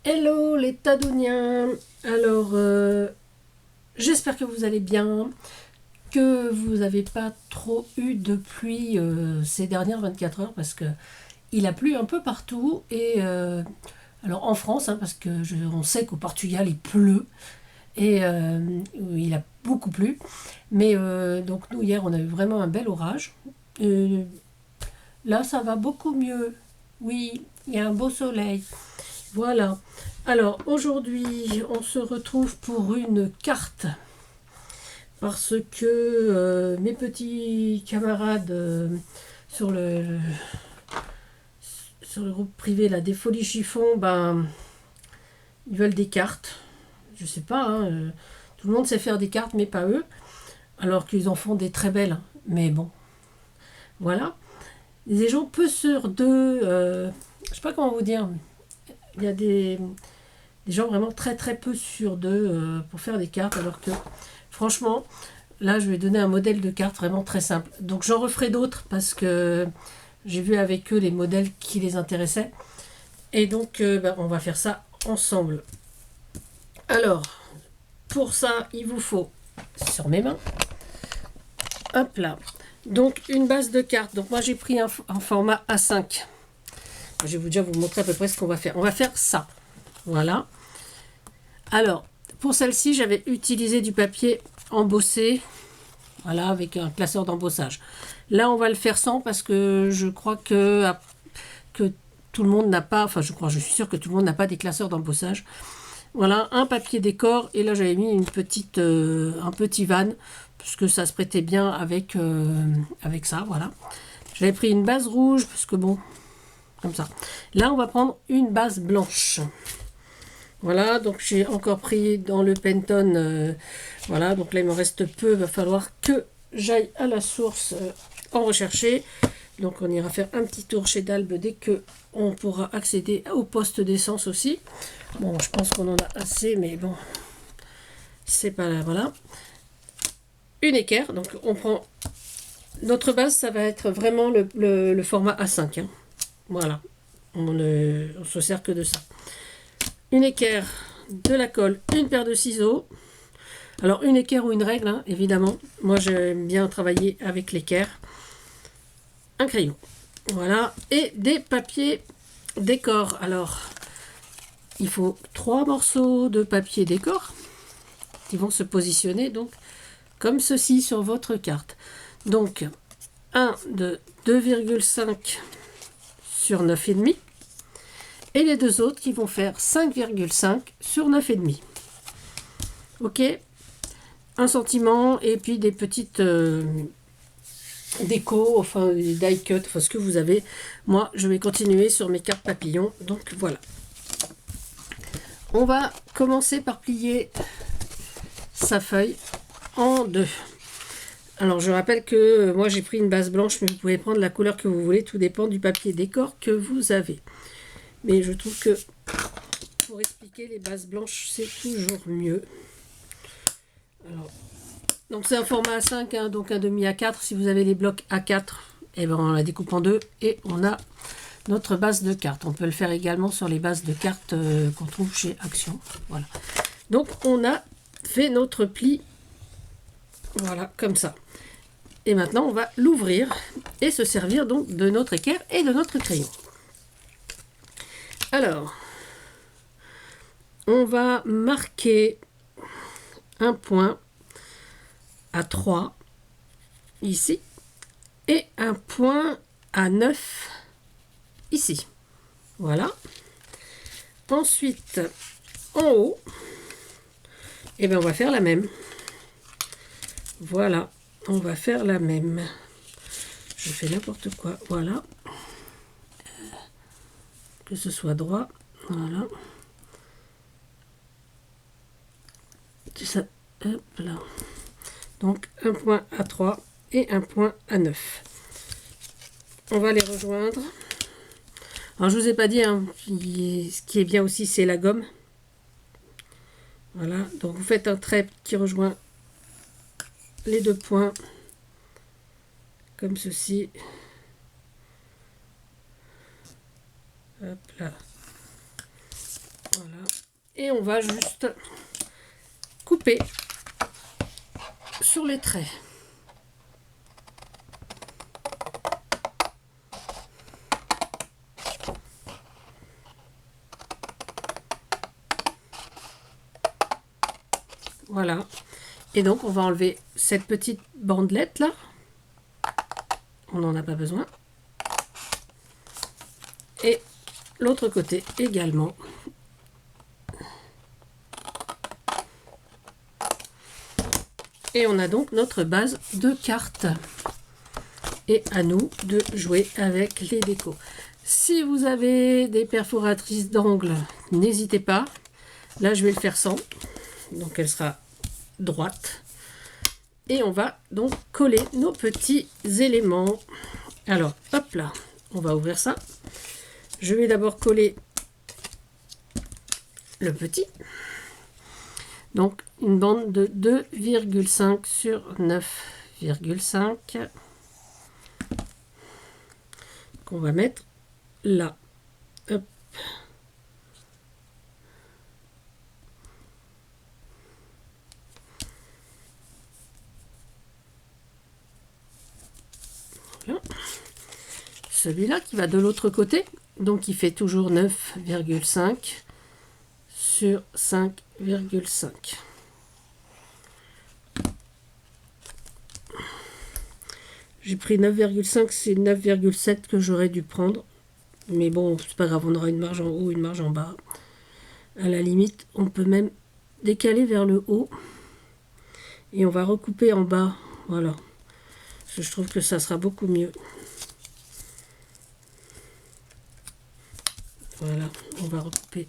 Hello les Tadouniens. Alors, j'espère que vous allez bien, que vous n'avez pas trop eu de pluie ces dernières 24 heures parce que il a plu un peu partout et alors en France, hein, parce que on sait qu'au Portugal il pleut et il a beaucoup plu, mais donc nous hier on a eu vraiment un bel orage. Euh, Là ça va beaucoup mieux. Oui, il y a un beau soleil. Voilà. Alors aujourd'hui, on se retrouve pour une carte parce que mes petits camarades sur le groupe privé là, des Folies Chiffon, ben, ils veulent des cartes. Je sais pas, hein, tout le monde sait faire des cartes, mais pas eux. Alors qu'ils en font des très belles. Mais bon, voilà. Des gens peu sur deux, je sais pas comment vous dire. Il y a des gens vraiment très très peu sûrs d'eux pour faire des cartes, alors que franchement, là je vais donner un modèle de carte vraiment très simple. Donc j'en referai d'autres parce que j'ai vu avec eux les modèles qui les intéressaient. Et donc on va faire ça ensemble. Alors, pour ça, il vous faut, sur mes mains, hop là. Donc une base de cartes. Donc moi j'ai pris un format A5. Je vais déjà vous montrer à peu près ce qu'on va faire. On va faire ça. Voilà. Alors, pour celle-ci, j'avais utilisé du papier embossé, voilà, avec un classeur d'embossage. Là, on va le faire sans parce que je crois que tout le monde n'a pas, enfin je suis sûre que tout le monde n'a pas des classeurs d'embossage. Voilà, un papier décor et là j'avais mis un petit van parce que ça se prêtait bien avec ça, voilà. J'avais pris une base rouge parce que bon, comme ça. Là, on va prendre une base blanche. Voilà, donc j'ai encore pris dans le Pantone. Voilà, donc là il me reste peu. Il va falloir que j'aille à la source en rechercher. Donc on ira faire un petit tour chez Dalbe dès que on pourra accéder au poste d'essence aussi. Bon, je pense qu'on en a assez, mais bon, c'est pas là. Voilà. Une équerre, donc on prend. Notre base, ça va être vraiment le format A5. Hein. Voilà, on se sert que de ça. Une équerre, de la colle, une paire de ciseaux. Alors une équerre ou une règle, hein, évidemment. Moi j'aime bien travailler avec l'équerre. Un crayon. Voilà. Et des papiers décor. Alors il faut 3 morceaux de papier décor qui vont se positionner donc comme ceci sur votre carte. Donc un de 2,5 sur 9,5 et les deux autres qui vont faire 5,5 sur 9,5. Ok, un sentiment et puis des petites déco, enfin des die cut, enfin ce que vous avez. Moi, je vais continuer sur mes cartes papillons. Donc voilà. On va commencer par plier sa feuille en deux. Alors je rappelle que moi j'ai pris une base blanche, mais vous pouvez prendre la couleur que vous voulez, tout dépend du papier décor que vous avez. Mais je trouve que pour expliquer les bases blanches, c'est toujours mieux. Alors, donc c'est un format A5, hein, donc un demi A4. Si vous avez les blocs A4, eh ben on la découpe en deux et on a notre base de cartes. On peut le faire également sur les bases de cartes qu'on trouve chez Action. Voilà. Donc on a fait notre pli, voilà, comme ça. Et maintenant on va l'ouvrir et se servir donc de notre équerre et de notre crayon. Alors, on va marquer un point à 3 ici et un point à 9 ici. Voilà. Ensuite, en haut, et bien on va faire la même. Voilà, on va faire la même. Je fais n'importe quoi. Voilà. Que ce soit droit. Voilà. C'est ça. Hop là. Donc un point à 3 et un point à 9. On va les rejoindre. Alors je vous ai pas dit, hein, ce qui est bien aussi, c'est la gomme. Voilà, donc vous faites un trait qui rejoint les deux points, comme ceci. Hop là. Voilà. Et on va juste couper sur les traits. Voilà. Et donc, on va enlever cette petite bandelette là. On n'en a pas besoin. Et l'autre côté également. Et on a donc notre base de cartes. Et à nous de jouer avec les décos. Si vous avez des perforatrices d'angle, n'hésitez pas. Là, je vais le faire sans. Donc, elle sera droite. Et on va donc coller nos petits éléments. Alors, hop là, on va ouvrir ça. Je vais d'abord coller le petit. Donc, une bande de 2,5 sur 9,5 qu'on va mettre là. Hop. Voilà. Celui-là qui va de l'autre côté, donc il fait toujours 9,5 sur 5,5. J'ai pris 9,5, c'est 9,7 que j'aurais dû prendre. Mais bon, c'est pas grave, on aura une marge en haut, une marge en bas. À la limite, on peut même décaler vers le haut. Et on va recouper en bas. Voilà. Parce que je trouve que ça sera beaucoup mieux. Voilà, on va recouper.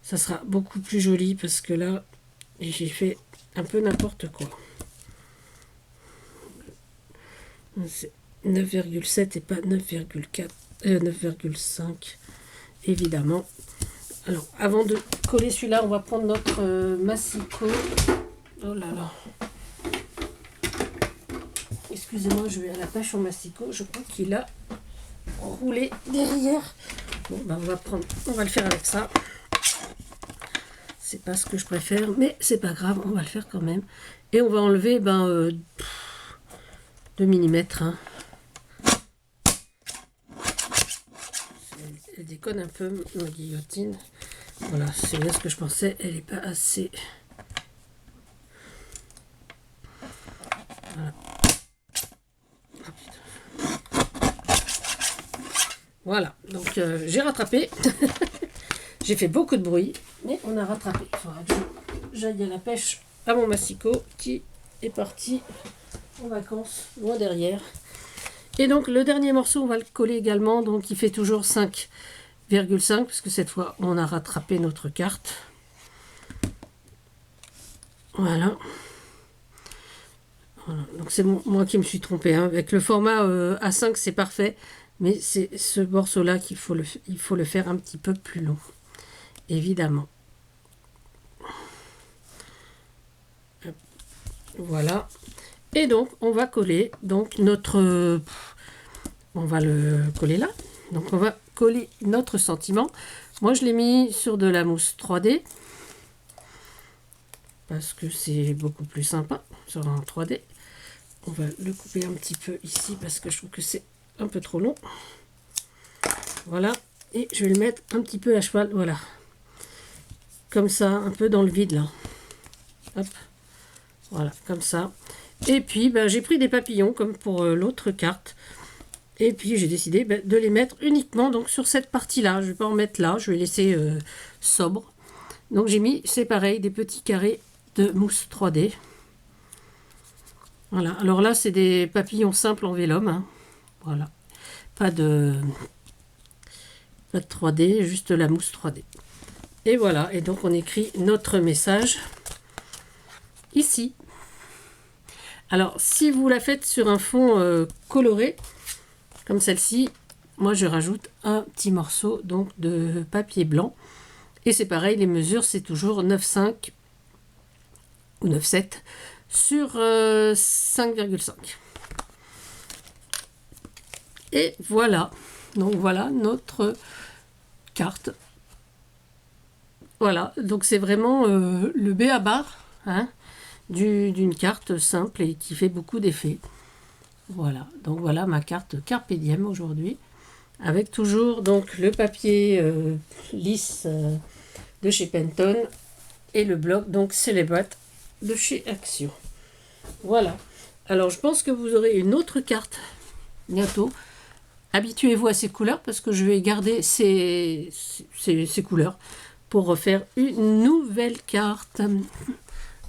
Ça sera beaucoup plus joli parce que là, j'ai fait un peu n'importe quoi. C'est 9,7 et pas 9,4, 9,5 évidemment. Alors, avant de coller celui-là, on va prendre notre massicot. Oh là là. Excusez-moi, je vais à la pêche au massicot. Je crois qu'il a roulé derrière. Bon, ben on va le faire avec ça. C'est pas ce que je préfère, mais c'est pas grave, on va le faire quand même. Et on va enlever 2 mm. Hein. Elle déconne un peu, ma guillotine. Voilà, c'est bien ce que je pensais, elle n'est pas assez. Voilà. Voilà, donc j'ai rattrapé. J'ai fait beaucoup de bruit, mais on a rattrapé. Il faudra que j'aille à la pêche à mon massicot qui est parti en vacances, loin derrière. Et donc le dernier morceau, on va le coller également. Donc il fait toujours 5,5 parce que cette fois, on a rattrapé notre carte. Voilà. Voilà. Donc c'est moi qui me suis trompée. Hein. Avec le format A5, c'est parfait. Mais c'est ce morceau-là qu'il faut le faire un petit peu plus long. Évidemment. Voilà. Et donc, on va coller donc notre... on va le coller là. Donc, on va coller notre sentiment. Moi, je l'ai mis sur de la mousse 3D. Parce que c'est beaucoup plus sympa sur un 3D. On va le couper un petit peu ici parce que je trouve que c'est un peu trop long. Voilà. Et je vais le mettre un petit peu à cheval. Voilà. Comme ça, un peu dans le vide là. Hop. Voilà, comme ça. Et puis, j'ai pris des papillons comme pour l'autre carte. Et puis, j'ai décidé de les mettre uniquement donc, sur cette partie-là. Je ne vais pas en mettre là. Je vais laisser sobre. Donc, j'ai mis, c'est pareil, des petits carrés de mousse 3D. Voilà. Alors là, c'est des papillons simples en vélum. Hein. Voilà. Pas de 3D, juste la mousse 3D. Et voilà. Et donc, on écrit notre message ici. Alors, si vous la faites sur un fond coloré, comme celle-ci, moi je rajoute un petit morceau donc de papier blanc. Et c'est pareil, les mesures, c'est toujours 9,5 ou 9,7 sur 5,5. Et voilà. Donc voilà notre carte Voilà, donc c'est vraiment le b.a-ba, hein, d'une carte simple et qui fait beaucoup d'effets. Voilà, donc voilà ma carte Carpe Diem aujourd'hui, avec toujours donc le papier lisse de chez Penton et le bloc donc Celebrate de chez Action. Voilà. Alors je pense que vous aurez une autre carte bientôt. Habituez-vous à ces couleurs parce que je vais garder ces couleurs pour refaire une nouvelle carte.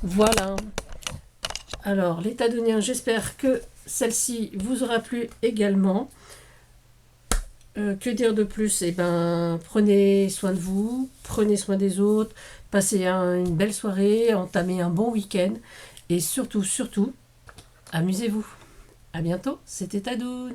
Voilà. Alors les Tadoniens, j'espère que celle-ci vous aura plu également. Que dire de plus? Eh ben, prenez soin de vous, prenez soin des autres, passez une belle soirée, entamez un bon week-end et surtout, surtout, amusez-vous. À bientôt, c'était Tadoun.